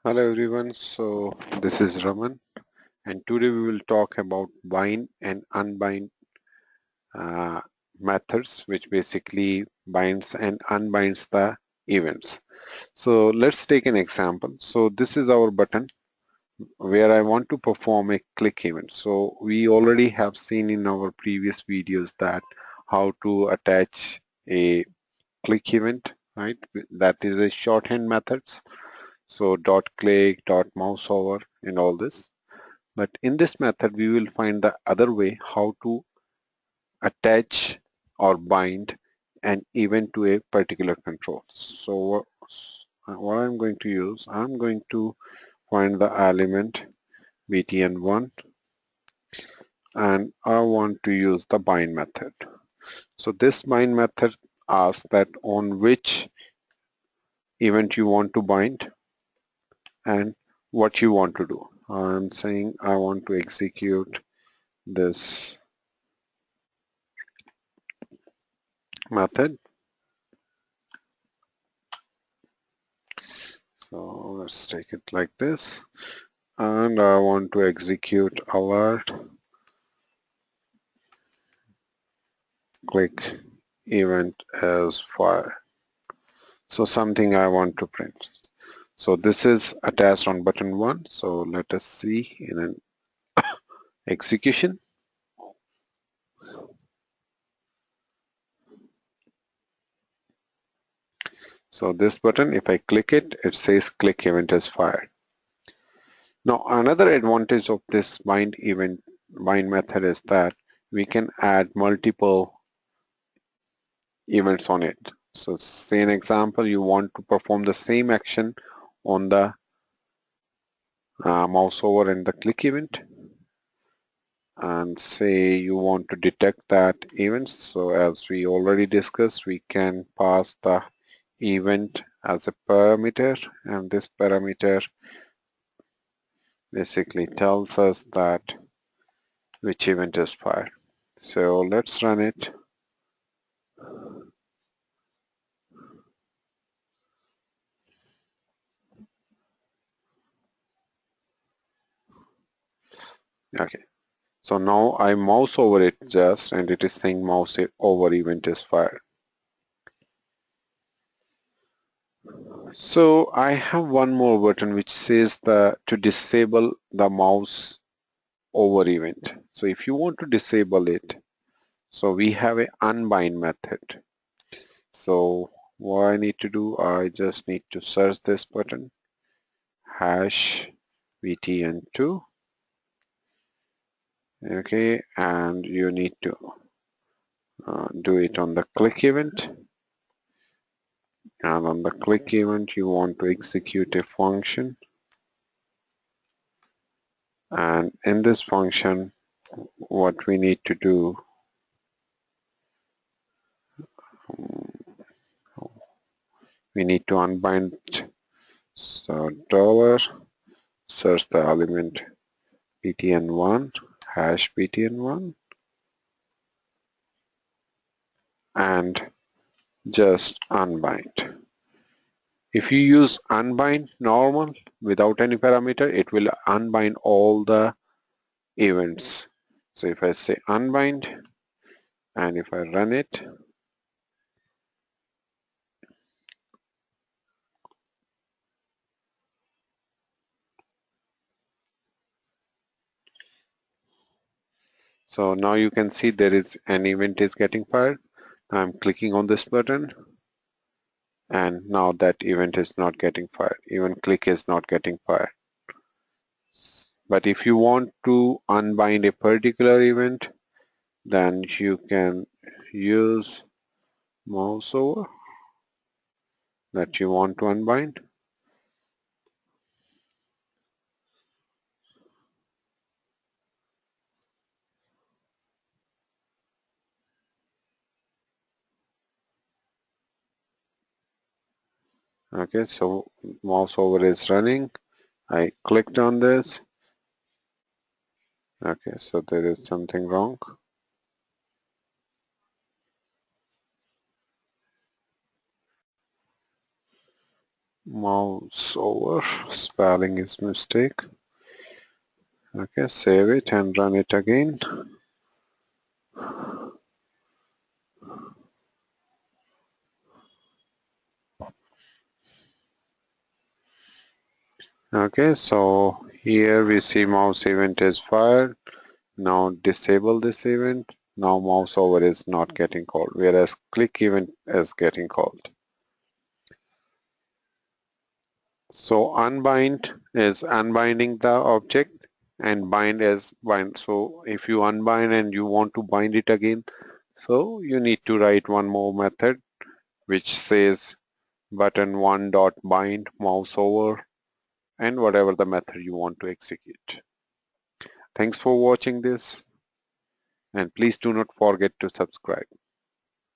Hello everyone, so this is Raman and today we will talk about bind and unbind uh, methods which basically binds and unbinds the events. So let's take an example. So this is our button where I want to perform a click event. So we already have seen in our previous videos that how to attach a click event, right? That is a shorthand methods. So dot click, dot mouse over and all this. But in this method, we will find the other way how to attach or bind an event to a particular control. So what I'm going to use, I'm going to find the element btn1 and I want to use the bind method. So this bind method asks that on which event you want to bind and what you want to do. I'm saying I want to execute this method. So let's take it like this. And I want to execute alert click event as fire. So something I want to print. So this is attached on button 1. So let us see in an execution. So this button, if I click it, it says click event as fired. Now another advantage of this bind method is that we can add multiple events on it. So say an example, you want to perform the same action on the mouse over and the click event, and say you want to detect that event. So as we already discussed, we can pass the event as a parameter, and this parameter basically tells us that which event is fired. So let's run it. Okay, so now I mouse over it just, and it is saying mouse over event is fired. So I have one more button which says to disable the mouse over event. So if you want to disable it, so we have a unbind method. So what I need to do, I just need to search this button hash btn2. Okay, and you need to do it on the click event, and on the click event you want to execute a function, and in this function what we need to do, we need to unbind. So dollar search the element btn1 hash btn1 and just unbind. If you use unbind normal without any parameter, it will unbind all the events. So if I say unbind and if I run it, so now you can see there is an event is getting fired. I'm clicking on this button and now that event is not getting fired. Even click is not getting fired. But if you want to unbind a particular event, then you can use mouse over that you want to unbind. Okay, so mouse over is running. I clicked on this. Okay, so there is something wrong. mouse over, spelling is mistake. Okay, save it and run it again. Okay, so here we see mouse event is fired. Now disable this event. Now mouse over is not getting called, whereas click event is getting called. So unbind is unbinding the object and bind is bind. So if you unbind and you want to bind it again, so you need to write one more method which says button1 dot bind mouse over and whatever the method you want to execute. Thanks for watching this and please do not forget to subscribe.